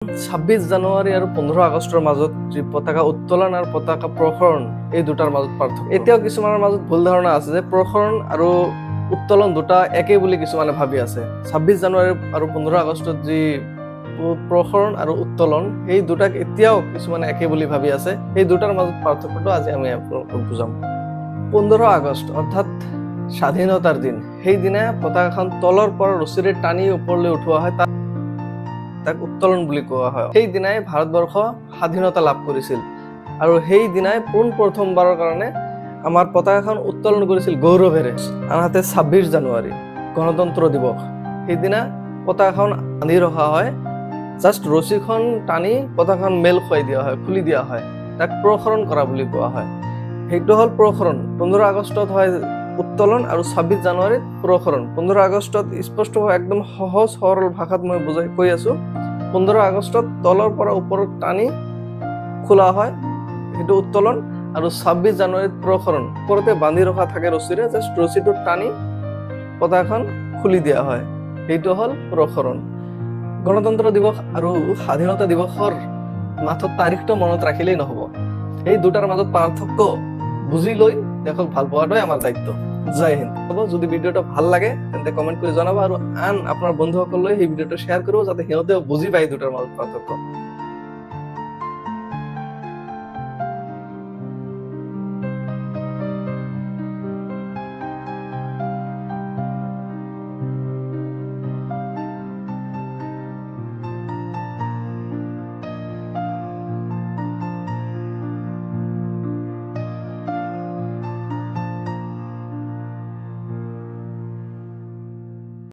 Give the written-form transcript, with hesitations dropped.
26 জানুৱাৰী আৰু 15 আগষ্টৰ মাজত যি পতাকা উত্তোলন আৰু পতাকা প্ৰসৰণ এই দুটাৰ মাজত পাৰ্থক্য এতিয়াও কিছুমানৰ মাজত ভুল ধাৰণা আছে যে প্ৰসৰণ আৰু উত্তোলন দুটা একে বুলি কিছুমানে ভাবি আছে 26 জানুৱাৰী আৰু 15 আগষ্টত যি প্ৰসৰণ আৰু উত্তোলন এই দুটাক এতিয়াও কিছুমানে একে বুলি ভাবি আছে এই দুটাৰ মাজত পাৰ্থক্যটো আজি আমি আপোনালোকক বুজাম 15 আগষ্ট অৰ্থাৎ স্বাধীনতাৰ দিন সেই দিনা পতাকাখন তলৰ পৰা ৰছীৰে টানি ওপৰলৈ উঠোৱা হয় তাক উত্তোলন বুলি কোৱা হয় সেই দিনাই ভাৰতবৰ্ষ স্বাধীনতা লাভ কৰিছিল আৰু সেই দিনাই প্ৰথমবাৰৰ কাৰণে আমাৰ পতাকাখন উত্তোলন কৰিছিল গৌৰৱেৰে আনহাতে 26 জানুৱাৰী গণতন্ত্ৰ দিৱস সেই দিনা পতাকাখন বান্ধি ৰখা হয় জাস্ট ৰছীখন টানি পতাকাখন মেল খুৱাই দিয়া হয় খুলি দিয়া হয় তাক প্ৰসৰণ কৰা বুলি কোৱা হয় সেইটো হল প্ৰসৰণ 15 আগষ্টত হয় উত্তোলন আৰু 26 জানুৱাৰীত প্ৰসৰণ 15 আগষ্টত স্পষ্টভাৱে একদম সহজ সৰল ভাষাত মই বুজাই কৈ আছো 15 আগষ্টত তলৰ পৰা ওপৰত টানি খোলা হয় সেইটো উত্তোলন আৰু 26 জানুৱাৰীত প্ৰসৰণ ওপৰতে বান্ধি ৰখা থাকে ৰছীৰে জাস্ট ৰছীটো টানি পতাকাখন খুলি দিয়া হয় সেইটো হল প্ৰসৰণ গণতন্ত্ৰ দিৱস আৰু স্বাধীনতা দিৱসৰ মাথত তাৰিখটো মনত ৰাখিলেই নহব এই দুটাৰ মাজত পাৰ্থক্য বুজি লৈ দেখক ভাল পোৱাটোই আমাৰ দায়িত্ব জয় হিন্দ যদি ভিডিওটা ভাল লাগে তেন্তে কমেন্ট কৰি জনাবা আৰু আন আপোনাৰ বন্ধুসকললৈ এই ভিডিওটা শেয়াৰ কৰিব যাতে সিহঁতেও বুজি পায় দুটাৰ মাজত পাৰ্থক্য